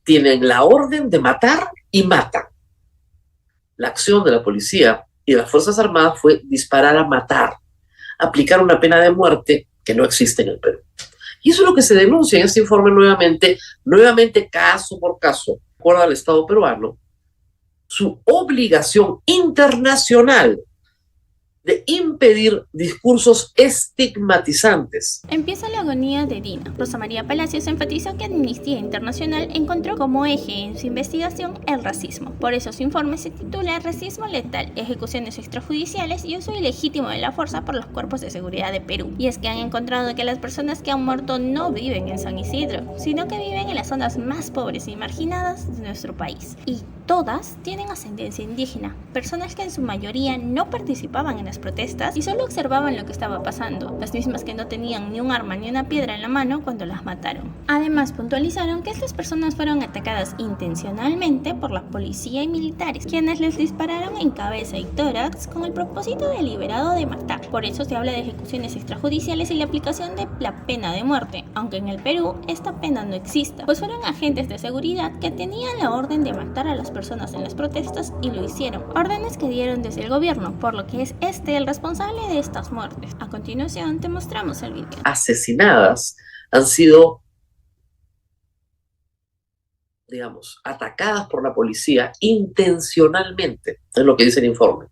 tienen la orden de matar y matan. La acción de la policía y de las Fuerzas Armadas fue disparar a matar, aplicar una pena de muerte que no existe en el Perú. Y eso es lo que se denuncia en este informe nuevamente caso por caso. Recuerda al Estado peruano su obligación internacional de impedir discursos estigmatizantes. Empieza la agonía de Dina. Rosa María Palacios enfatizó que Amnistía Internacional encontró como eje en su investigación el racismo. Por eso su informe se titula Racismo letal, ejecuciones extrajudiciales y uso ilegítimo de la fuerza por los cuerpos de seguridad de Perú. Y es que han encontrado que las personas que han muerto no viven en San Isidro, sino que viven en las zonas más pobres y marginadas de nuestro país. Y todas tienen ascendencia indígena, personas que en su mayoría no participaban en las protestas y solo observaban lo que estaba pasando, las mismas que no tenían ni un arma ni una piedra en la mano cuando las mataron. Además, puntualizaron que estas personas fueron atacadas intencionalmente por la policía y militares, quienes les dispararon en cabeza y tórax con el propósito deliberado de matar. Por eso se habla de ejecuciones extrajudiciales y la aplicación de la pena de muerte, aunque en el Perú esta pena no exista, pues fueron agentes de seguridad que tenían la orden de matar a las personas en las protestas y lo hicieron. Órdenes que dieron desde el gobierno, por lo que es el responsable de estas muertes. A continuación te mostramos el video. Asesinadas han sido, atacadas por la policía intencionalmente, es lo que dice el informe,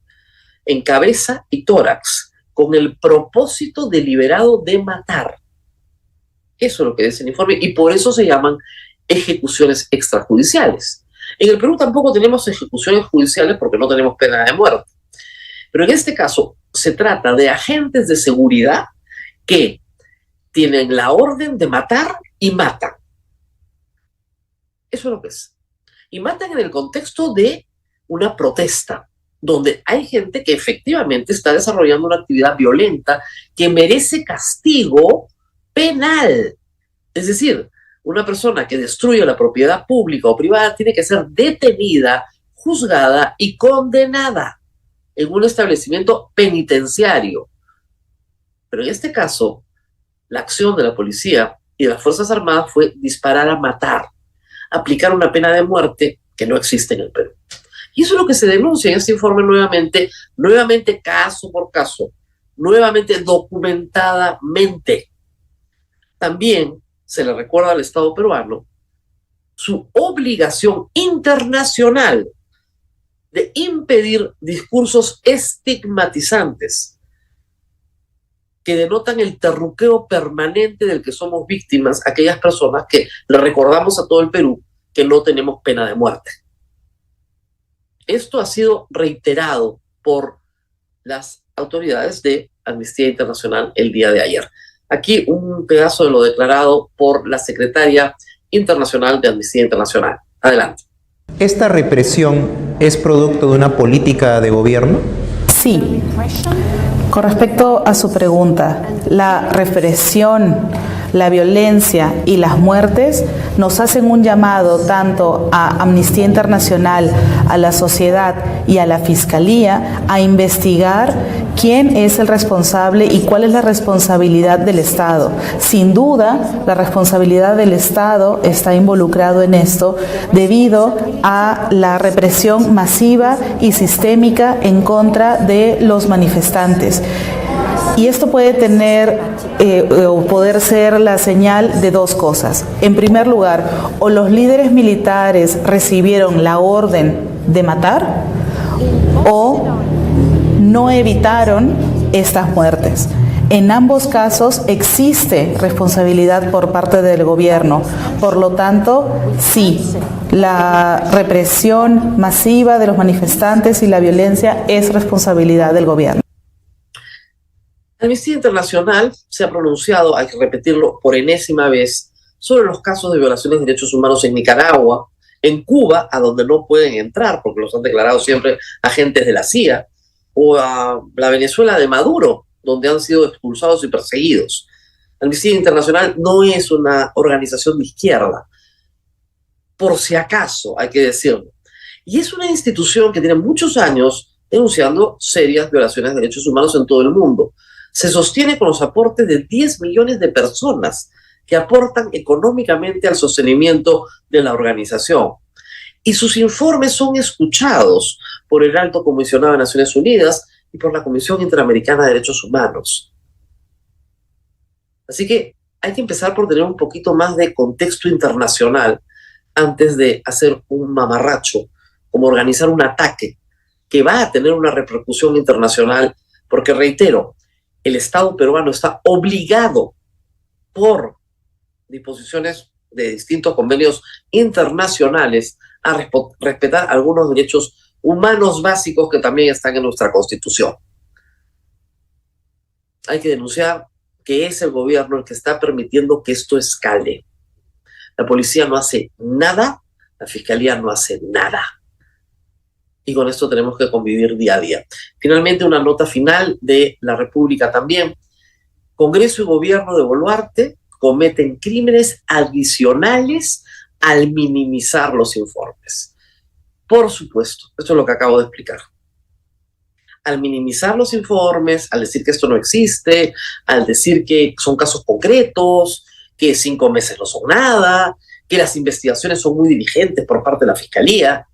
en cabeza y tórax, con el propósito deliberado de matar. Eso es lo que dice el informe y por eso se llaman ejecuciones extrajudiciales. En el Perú tampoco tenemos ejecuciones judiciales porque no tenemos pena de muerte. Pero en este caso se trata de agentes de seguridad que tienen la orden de matar y matan. Eso es lo que es. Y matan en el contexto de una protesta, donde hay gente que efectivamente está desarrollando una actividad violenta que merece castigo penal. Es decir, una persona que destruye la propiedad pública o privada tiene que ser detenida, juzgada y condenada en un establecimiento penitenciario. Pero en este caso, la acción de la policía y de las Fuerzas Armadas fue disparar a matar, aplicar una pena de muerte que no existe en el Perú. Y eso es lo que se denuncia en este informe nuevamente caso por caso, nuevamente documentadamente. También se le recuerda al Estado peruano su obligación internacional de impedir discursos estigmatizantes que denotan el terruqueo permanente del que somos víctimas aquellas personas que le recordamos a todo el Perú que no tenemos pena de muerte. Esto ha sido reiterado por las autoridades de Amnistía Internacional el día de ayer. Aquí un pedazo de lo declarado por la secretaria internacional de Amnistía Internacional. Adelante. ¿Esta represión es producto de una política de gobierno? Sí. Con respecto a su pregunta, la represión, la violencia y las muertes nos hacen un llamado tanto a Amnistía Internacional, a la sociedad y a la Fiscalía a investigar quién es el responsable y cuál es la responsabilidad del Estado. Sin duda, la responsabilidad del Estado está involucrado en esto debido a la represión masiva y sistémica en contra de los manifestantes. Y esto puede tener o poder ser la señal de dos cosas. En primer lugar, o los líderes militares recibieron la orden de matar o no evitaron estas muertes. En ambos casos existe responsabilidad por parte del gobierno. Por lo tanto, sí, la represión masiva de los manifestantes y la violencia es responsabilidad del gobierno. Amnistía Internacional se ha pronunciado, hay que repetirlo por enésima vez, sobre los casos de violaciones de derechos humanos en Nicaragua, en Cuba, a donde no pueden entrar porque los han declarado siempre agentes de la CIA, o a la Venezuela de Maduro, donde han sido expulsados y perseguidos. Amnistía Internacional no es una organización de izquierda, por si acaso, hay que decirlo. Y es una institución que tiene muchos años denunciando serias violaciones de derechos humanos en todo el mundo. Se sostiene con los aportes de 10 millones de personas que aportan económicamente al sostenimiento de la organización. Y sus informes son escuchados por el Alto Comisionado de Naciones Unidas y por la Comisión Interamericana de Derechos Humanos. Así que hay que empezar por tener un poquito más de contexto internacional antes de hacer un mamarracho, como organizar un ataque que va a tener una repercusión internacional, porque reitero, el Estado peruano está obligado por disposiciones de distintos convenios internacionales a respetar algunos derechos humanos básicos que también están en nuestra Constitución. Hay que denunciar que es el gobierno el que está permitiendo que esto escale. La policía no hace nada, la fiscalía no hace nada. Y con esto tenemos que convivir día a día. Finalmente, una nota final de la República también. Congreso y gobierno de Boluarte cometen crímenes adicionales al minimizar los informes. Por supuesto, esto es lo que acabo de explicar. Al minimizar los informes, al decir que esto no existe, al decir que son casos concretos, que 5 meses no son nada, que las investigaciones son muy diligentes por parte de la Fiscalía,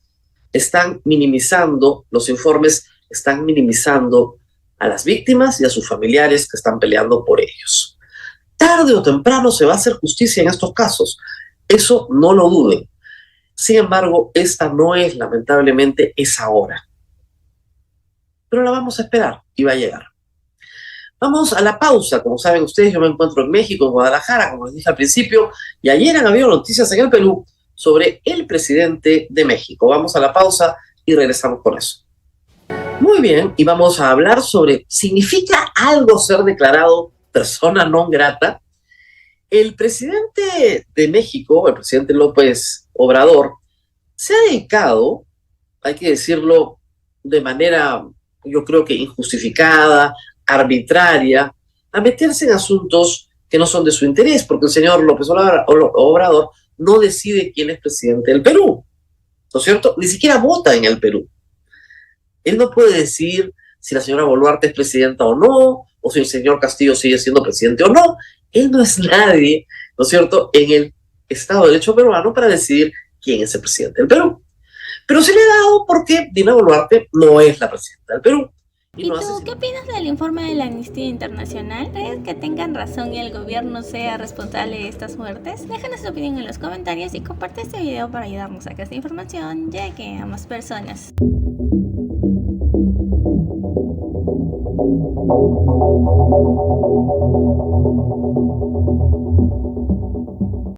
están minimizando los informes, están minimizando a las víctimas y a sus familiares que están peleando por ellos. Tarde o temprano se va a hacer justicia en estos casos, eso no lo duden. Sin embargo, esta no es lamentablemente esa hora. Pero la vamos a esperar y va a llegar. Vamos a la pausa. Como saben ustedes, yo me encuentro en México, en Guadalajara, como les dije al principio, y ayer han habido noticias en el Perú sobre el presidente de México. Vamos a la pausa y regresamos con eso. Muy bien, y vamos a hablar sobre, ¿significa algo ser declarado persona non grata? El presidente de México, el presidente López Obrador, se ha dedicado, hay que decirlo de manera, yo creo que injustificada, arbitraria, a meterse en asuntos que no son de su interés, porque el señor López Obrador no decide quién es presidente del Perú, ¿no es cierto? Ni siquiera vota en el Perú. Él no puede decir si la señora Boluarte es presidenta o no, o si el señor Castillo sigue siendo presidente o no. Él no es nadie, ¿no es cierto?, en el Estado de Derecho peruano para decidir quién es el presidente del Perú. Pero se le ha dado porque Dina Boluarte no es la presidenta del Perú. ¿Y tú qué opinas del informe de la Amnistía Internacional? ¿Crees que tengan razón y el gobierno sea responsable de estas muertes? Déjanos tu opinión en los comentarios y comparte este video para ayudarnos a que esta información llegue a más personas.